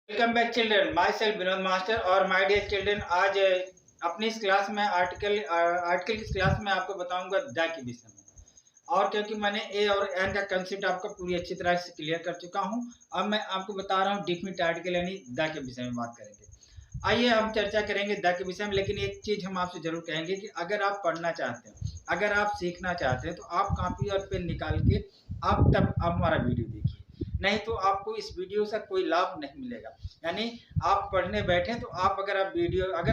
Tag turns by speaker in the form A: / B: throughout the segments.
A: Welcome back children, my self Vinod master और my dear children. आज अपनी इस क्लास में आर्टिकल की क्लास में आपको बताऊंगा द के विषय में। और क्योंकि मैंने ए और एन का कंसेप्ट आपको पूरी अच्छी तरह से क्लियर कर चुका हूं, अब मैं आपको बता रहा हूं डिफिनिट आर्टिकल यानी द के विषय में बात करेंगे। आइए हम चर्चा करेंगे द के विषय में, लेकिन एक चीज हम आपसे जरूर कहेंगे कि अगर आप पढ़ना चाहते हैं, अगर आप सीखना चाहते हैं, तो आप कॉपी और पेन निकाल के आप तब हमारा वीडियो देखिए, नहीं तो आपको इस वीडियो से कोई लाभ नहीं मिलेगा। यानी आप पढ़ने बैठे तो अगर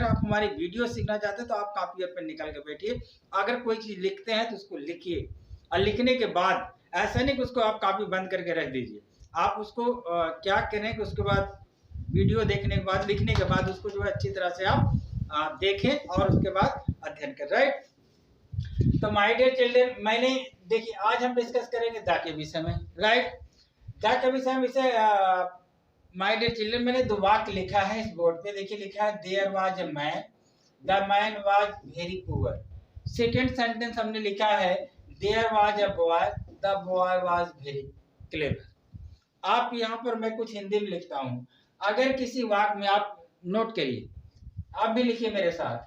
A: आप हमारी वीडियो सीखना चाहते हैं तो आप कॉपी और पेन निकाल के बैठिए। अगर कोई चीज लिखते हैं तो उसको लिखिए, और लिखने के बाद ऐसा नहीं कि उसको आप कॉपी बंद करके रख दीजिए। आप उसको क्या करें कि उसके बाद वीडियो देखने के बाद, लिखने के बाद उसको जो है अच्छी तरह से आप देखें और उसके बाद अध्ययन करें। राइट। तो माय डियर चिल्ड्रन, मैंने देखिए आज हम डिस्कस करेंगे द के विषय में। राइट। द के विषय में माय डियर चिल्ड्रन, मैंने दो वाक्य लिखा है इस बोर्ड पे। देखिए लिखा है there was a man, the man was very poor. Second sentence हमने लिखा है there was a boy, the boy was very clever. आप यहाँ पर मैं कुछ हिंदी में लिखता हूँ। अगर किसी वाक्य में, आप नोट करिए, आप भी लिखिए मेरे साथ।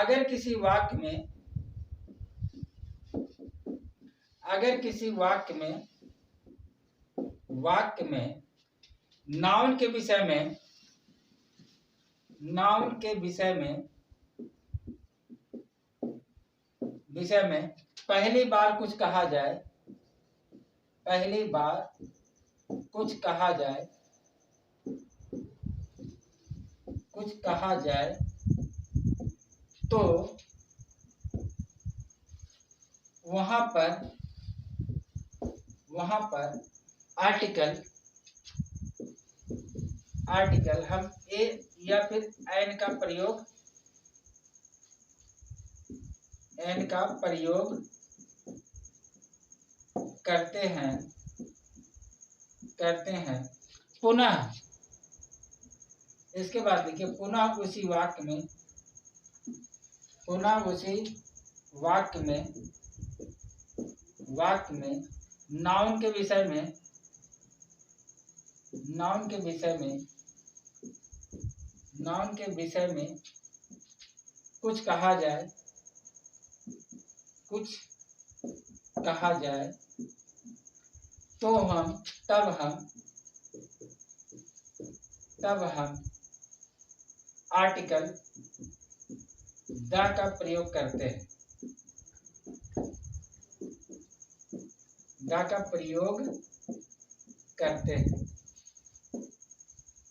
A: अगर किसी वाक्य में वाक्य में नाउन के विषय में पहली बार कुछ कहा जाए, तो वहां पर आर्टिकल हम ए या फिर एन का प्रयोग करते हैं। पुनः इसके बाद देखिए, पुनः उसी वाक्य में नाउन के विषय में कुछ कहा जाए तो तब हम आर्टिकल द का प्रयोग करते हैं।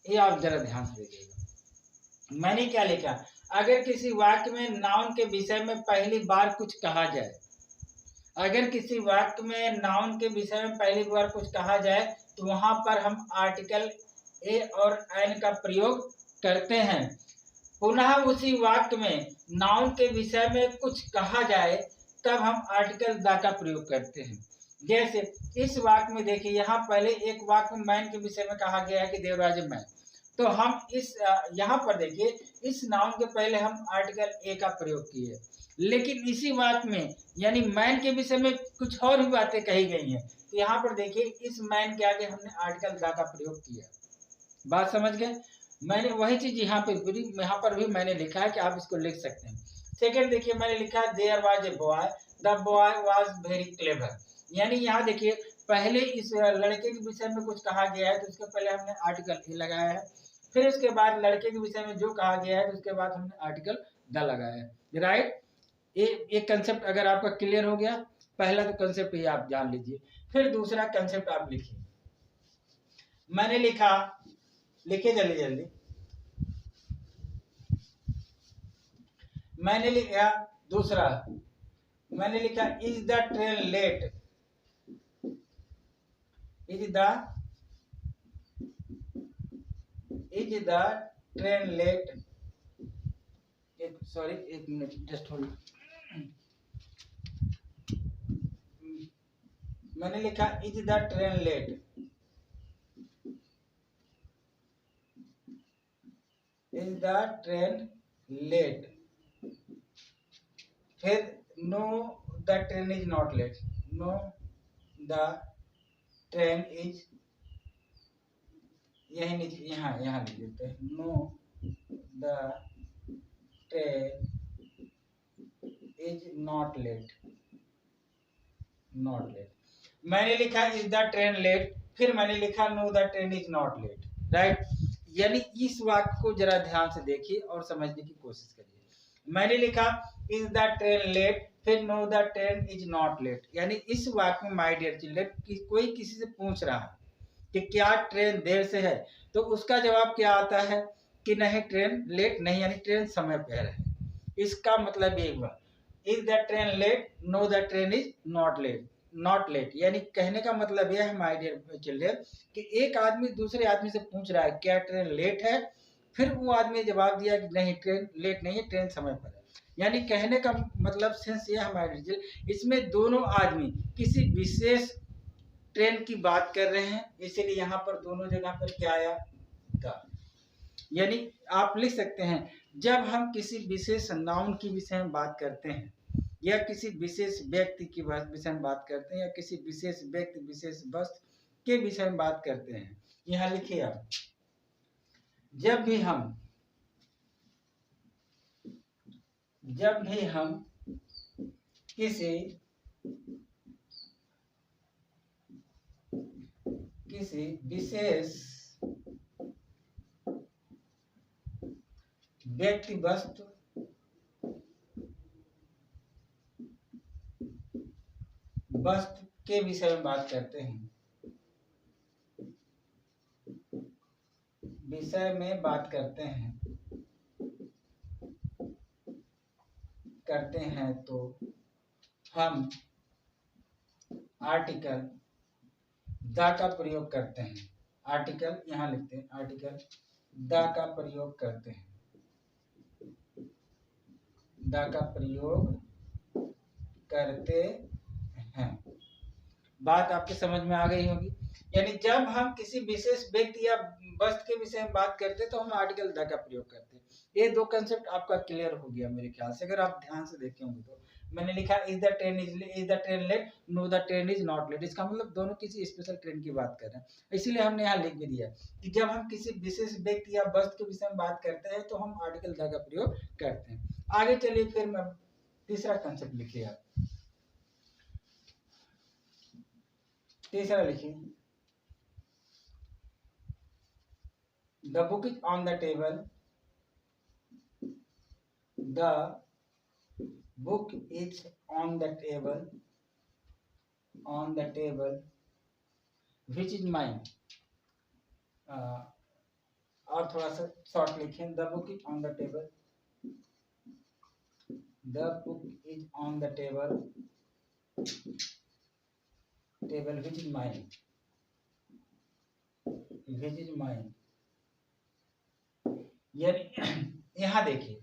A: ये आप जरा ध्यान से देखिएगा। मैंने क्या लिखा, अगर किसी वाक्य में नाउन के विषय में पहली बार कुछ कहा जाए, तो वहां पर हम आर्टिकल ए और एन का प्रयोग करते हैं। पुनः उसी वाक्य में नाउन के विषय में कुछ कहा जाए तब हम आर्टिकल द का प्रयोग करते हैं। जैसे इस वाक्य में देखिए, यहाँ पहले एक वाक्य में मैन के विषय में कहा गया है कि देयर वाज अ मैन, तो हम इस यहाँ पर देखिए इस नाउन के पहले हम आर्टिकल ए का प्रयोग किए, लेकिन इसी वाक्य में यानी मैन के विषय में कुछ और भी बातें कही गई हैं, तो यहाँ पर देखिए इस मैन के आगे हमने आर्टिकल द का प्रयोग किया। बात समझ गए? मैंने वही चीज यहाँ पर भी मैंने लिखा है कि आप इसको लिख सकते हैं। सेकंड देखिए, मैंने लिखा है there was a boy, the boy was very clever. यानी यहाँ देखिए पहले इस लड़के के विषय में कुछ कहा गया है तो उसके पहले हमने आर्टिकल ए लगाया है, फिर उसके बाद लड़के के विषय में जो कहा गया है तो उसके बाद हमने आर्टिकल द लगाया है। राइट। एक कंसेप्ट अगर आपका क्लियर हो गया, पहला तो कंसेप्ट ये आप जान लीजिए। फिर दूसरा कंसेप्ट आप लिखिए। मैंने लिखा, लिखिए जल्दी जल्दी। मैंने लिखा दूसरा, मैंने लिखा is the train late, is the train late. Sorry एक मिनट, जस्ट होल्ड। मैंने लिखा is the train late, is the train late. फिर no the train is not late, no the train is यही नीचे यहाँ यहाँ लिख देते हैं, no the train is not late, not late. मैंने लिखा इज द ट्रेन लेट, फिर मैंने लिखा no the train is not late, right. यानी इस वाक्य को जरा ध्यान से देखिए और समझने की कोशिश करिए। मैंने लिखा इज द ट्रेन लेट, फिर no the train is not late. यानी इस वाक्य में माय डियर चिल्ड्रन कोई किसी से पूछ रहा है कि क्या ट्रेन देर से है, तो उसका जवाब क्या आता है कि नहीं ट्रेन लेट नहीं, यानी ट्रेन समय पर है। इसका मतलब ये हुआ is the train late, no the train is not late, not late. यानी कहने का मतलब यह है माय डियर चिल्ड्रन कि एक आदमी दूसरे आदमी से पूछ रहा है क्या ट्रेन लेट है, फिर वो आदमी जवाब दिया कि नहीं ट्रेन लेट नहीं है, ट्रेन समय पर है। यानी कहने का मतलब सेंस यह है माय डियर चिल्ड्रन, इसमें दोनों आदमी किसी विशेष ट्रेन की बात कर रहे हैं, इसीलिए यहाँ पर दोनों जगह पर क्या आया द। यानी आप लिख सकते हैं जब हम किसी विशेष नाउन की विषय में बात करते हैं या किसी विशेष व्यक्ति की विषय में बात करते हैं या किसी विशेष व्यक्ति विशेष वस्तु के विषय में बात करते हैं, यहाँ लिखिए आप, जब भी हम किसी विशेष व्यक्ति वस्तु के विषय में बात करते हैं, तो हम आर्टिकल द का प्रयोग करते हैं। आर्टिकल यहाँ लिखते हैं, आर्टिकल द का प्रयोग करते हैं, द का प्रयोग करते हैं। बात आपके समझ में आ गई होगी। यानी जब हम किसी विशेष व्यक्ति या वस्तु के विषय में बात करते हैं तो हम आर्टिकल द का प्रयोग करते हैं। ये दो कंसेप्ट आपका क्लियर हो गया मेरे ख्याल से, अगर आप ध्यान से देखे होंगे तो। मैंने लिखा is the train late, no the train is not late, इसका मतलब दोनों किसी स्पेशल ट्रेन की बात कर रहे हैं। इसीलिए हमने यहाँ लिख भी दिया कि जब हम किसी विशेष व्यक्ति या वस्तु के विषय में बात करते हैं तो हम आर्टिकल द का प्रयोग करते हैं। आगे चलिए फिर मैं तीसरा कंसेप्ट लिखिए आप, तीसरा लिखिए, the book is on the table, the book is on the table which is mine। और थोड़ा सा शॉर्ट लिखें, the book is on the table, the book is on the table which is mine, which is mine। यानी यहाँ देखिए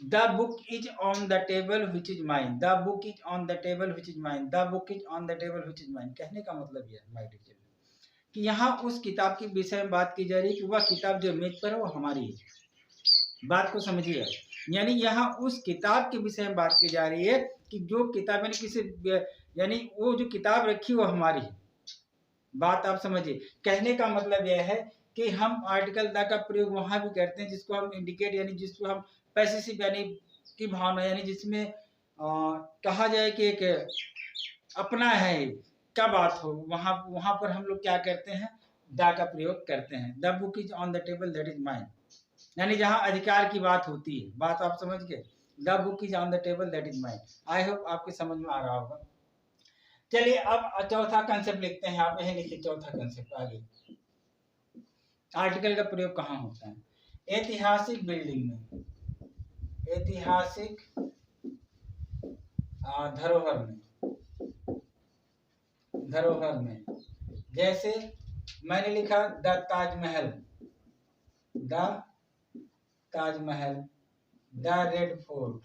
A: The book is on the table which is mine, the book is on the table which is mine, the book is on the table which is mine। कहने का मतलब यह है my dear children कि यहाँ उस किताब के विषय में बात की जा रही है कि वह किताब जो मेज पर है वो हमारी है। बात को समझिए, यानी यहाँ उस किताब के विषय में बात की जा रही है कि जो किताब यानी किसी यानी वो जो किताब रखी वो हमारी है। बात आप समझिए, कहने का मतलब यह है कि हम आर्टिकल द का प्रयोग वहां भी करते हैं जिसको हम इंडिकेट यानी जिसको हम पैसिव यानी की भावना यानी जिसमें कहा जाए कि एक अपना है क्या बात हो, वहां पर हम लोग क्या करते हैं द का प्रयोग करते हैं। The book is on the table that is mine, यानी जहां अधिकार की बात होती है। बात आप समझ गए, the book is on the table that is mine. I hope आपके समझ में आ रहा होगा। चलिए अब चौथा कंसेप्ट लिखते हैं, आप यही लिखिए चौथा कंसेप्ट। आगे आर्टिकल का प्रयोग कहाँ होता है, ऐतिहासिक बिल्डिंग में, ऐतिहासिक धरोहर में। जैसे मैंने लिखा the Taj Mahal, the Taj Mahal, the red fort,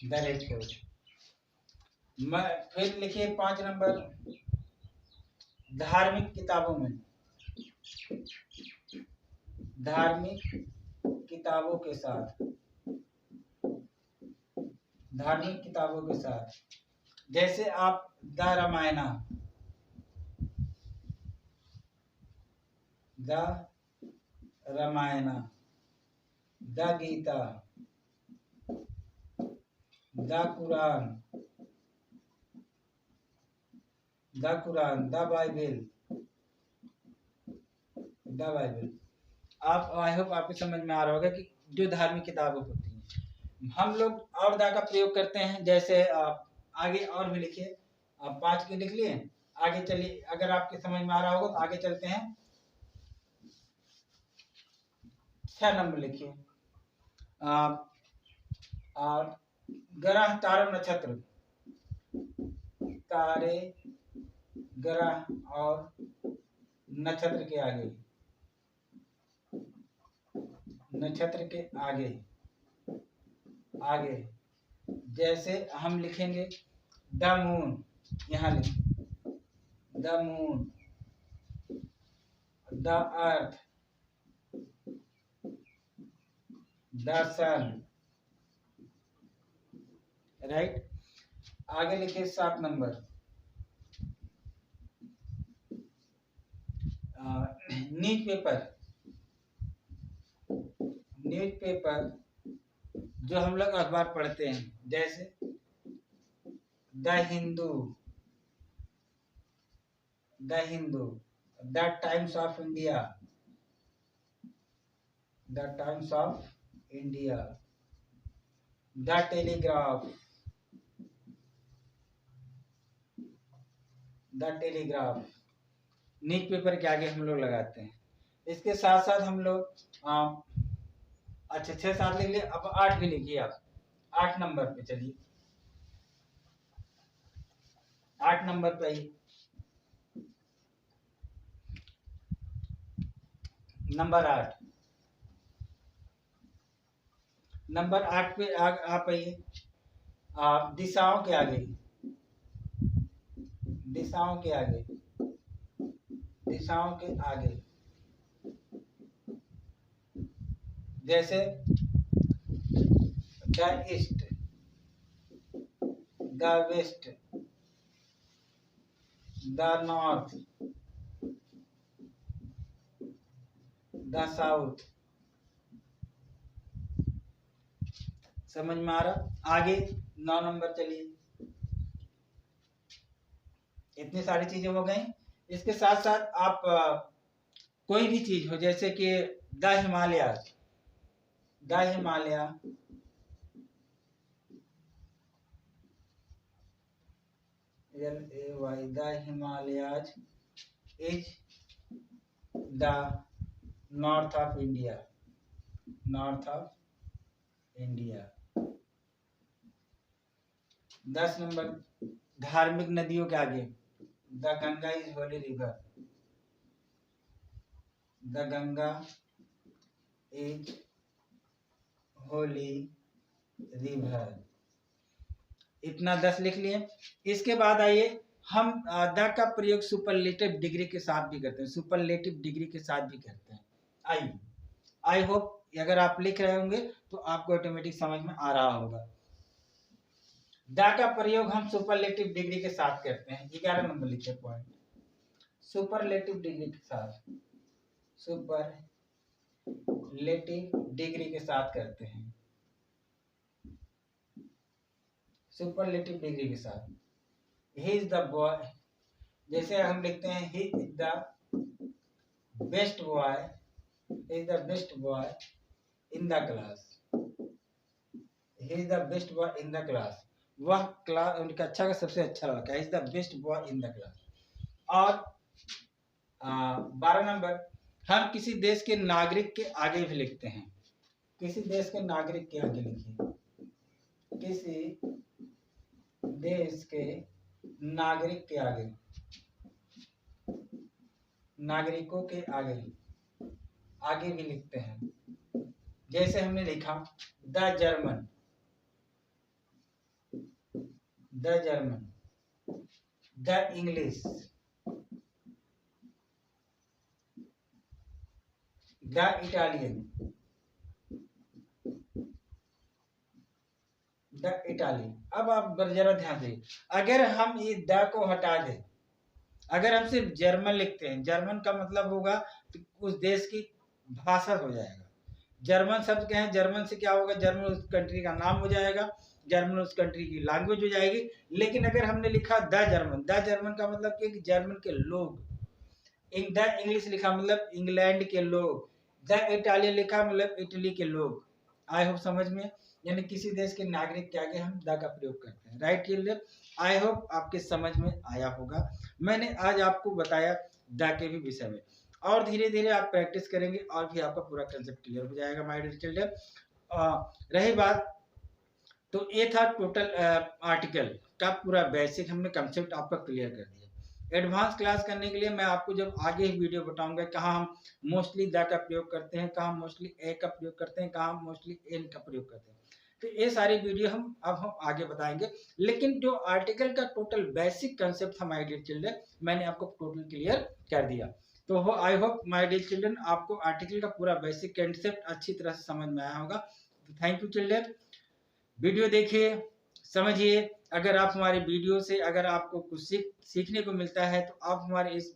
A: the red fort. फिर लिखिए 5 नंबर, धार्मिक किताबों में, धार्मिक किताबों के साथ, धार्मिक किताबों के साथ। जैसे आप the Ramayana, the Ramayan, the Gita, the Quran, the Bible, the Bible. आप आई होप आपको समझ में आ रहा होगा कि जो धार्मिक किताबें होती हैं, हम लोग और दा का प्रयोग करते हैं। जैसे आप आगे और भी लिखिए, आप 5 के लिख लिए, आगे चलिए। अगर आपके समझ में आ रहा होगा तो आगे चलते हैं। 6 नंबर लिखिए, और ग्रह तारा नक्षत्र, तारे ग्रह और नक्षत्र के आगे, नक्षत्र के आगे आगे जैसे हम लिखेंगे द मून, यहाँ लिखें the moon, the earth, the sun, right. आगे लिखिए 7 number, newspaper, newspaper जो हम लोग अखबार पढ़ते हैं, जैसे the Hindu, the Hindu, the Times of India, the Times of India, the Telegraph, the Telegraph. Newspaper के आगे हम लोग लगाते हैं। इसके साथ साथ हम लोग अच्छा 6-7 लिख लिए, अब 8 भी लिखिए आप। 8 नंबर पे चलिए, 8 नंबर पे ही नंबर 8, नंबर 8 पे आप आइए, दिशाओं के आगे, दिशाओं के आगे, दिशाओं के आगे जैसे the east, the west, the north, the south. समझ में आ रहा? आगे 9 नंबर चलिए। इतनी सारी चीजें हो गई। इसके साथ साथ आप कोई भी चीज हो, जैसे कि the Himalaya, the Himalaya, LAY, the Himalayas is the north of India, north of India. 10 number, धार्मिक नदियों के आगे, the Ganga is Holi river, the Ganga is Holi river. इतना 10 लिख लिए। इसके बाद आइए, हम द का प्रयोग सुपरलेटिव डिग्री के साथ भी करते हैं, सुपरलेटिव डिग्री के साथ भी करते हैं। आइए, आई होप अगर आप लिख रहे होंगे तो आपको ऑटोमेटिक समझ में आ रहा होगा। द का प्रयोग हम सुपरलेटिव डिग्री के साथ करते हैं। 11 नंबर लिखिए पॉइंट, सुपरलेटिव डिग्री के साथ, सुपरलेटिव डिग्री के साथ करते हैं, सुपरलेटिव डिग्री के साथ। ही इज द बॉय, जैसे हम लिखते हैं he is the best boy, is the best boy in the class, he is the best boy in the class. वह क्लास उनका अच्छा का सबसे अच्छा लड़का, is the best boy in the class. और 12 नंबर, हम किसी देश के नागरिक के आगे भी लिखते हैं, किसी देश के नागरिक के आगे लिखिए, किसी देश के नागरिक के आगे, नागरिकों के आगे आगे भी लिखते हैं। जैसे हमने लिखा the German, the German, the English, the Italian, the Italian. अब आप जरा ध्यान दें, अगर हम ये द को हटा दें, अगर हम सिर्फ जर्मन लिखते हैं, जर्मन का मतलब होगा तो उस देश की भाषा हो जाएगा। जर्मन शब्द क्या है, जर्मन से क्या होगा, जर्मन उस कंट्री का नाम हो जाएगा, जर्मन उस कंट्री की लैंग्वेज हो जाएगी। लेकिन अगर हमने लिखा द जर्मन, द जर्मन का मतलब क्या कि जर्मन के लोग, द इंग्लिश लिखा मतलब इंग्लैंड के लोग, द इटालियन लिखा मतलब इटली के लोग। आई होप समझ में, यानी किसी देश के नागरिक के आगे हम द का प्रयोग करते हैं, राइट चिल्ड्रन। आई होप आपके समझ में आया होगा। मैंने आज आपको बताया द के भी विषय में, और धीरे धीरे आप प्रैक्टिस करेंगे और भी आपका पूरा कंसेप्ट क्लियर हो जाएगा माय डियर चिल्ड्रन। रही बात, तो ये था टोटल आर्टिकल का पूरा बेसिक हमने कंसेप्ट आपका क्लियर कर दिया। एडवांस क्लास करने के लिए मैं आपको जब आगे ही वीडियो बताऊंगा कहाँ हम मोस्टली द का प्रयोग करते हैं, कहाँ मोस्टली ए का प्रयोग करते हैं, कहाँ मोस्टली एन का प्रयोग करते हैं, तो ये सारी वीडियो हम आगे बताएंगे। लेकिन जो आर्टिकल का टोटल बेसिक कंसेप्ट था माय डियर चिल्ड्रन, मैंने आपको टोटल क्लियर कर दिया। तो I hope my dear children आपको आर्टिकल का पूरा बेसिक कंसेप्ट अच्छी तरह से समझ में आया होगा। तो थैंक यू चिल्ड्रन, वीडियो देखिए, समझिए। अगर आप हमारे वीडियो से अगर आपको कुछ सीखने को मिलता है तो आप हमारे इस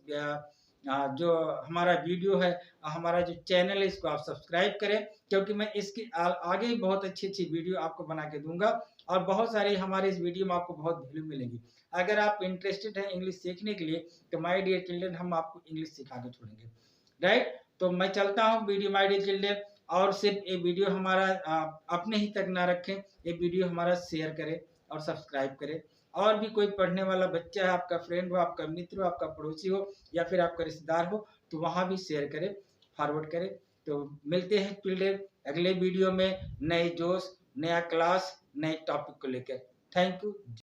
A: जो हमारा वीडियो है, हमारा जो चैनल है, इसको आप सब्सक्राइब करें, क्योंकि मैं इसकी आगे बहुत अच्छी अच्छी वीडियो आपको बना के दूंगा, और बहुत सारी हमारे इस वीडियो में आपको बहुत वैल्यू मिलेगी। अगर आप इंटरेस्टेड हैं इंग्लिश सीखने के लिए तो माय डियर चिल्ड्रन हम आपको इंग्लिश सिखा के छोड़ेंगे, राइट। तो मैं चलता हूँ वीडियो माय डियर चिल्ड्रन, और सिर्फ ये वीडियो हमारा अपने ही तक ना रखें, ये वीडियो हमारा शेयर करें और सब्सक्राइब करें। और भी कोई पढ़ने वाला बच्चा है, आपका फ्रेंड हो, आपका मित्र हो, आपका पड़ोसी हो, या फिर आपका रिश्तेदार हो, तो वहाँ भी शेयर करें, फॉरवर्ड करें। तो मिलते हैं चिल्ड्रन अगले वीडियो में, नए जोश, नया क्लास, नए टॉपिक को लेकर। Thank you.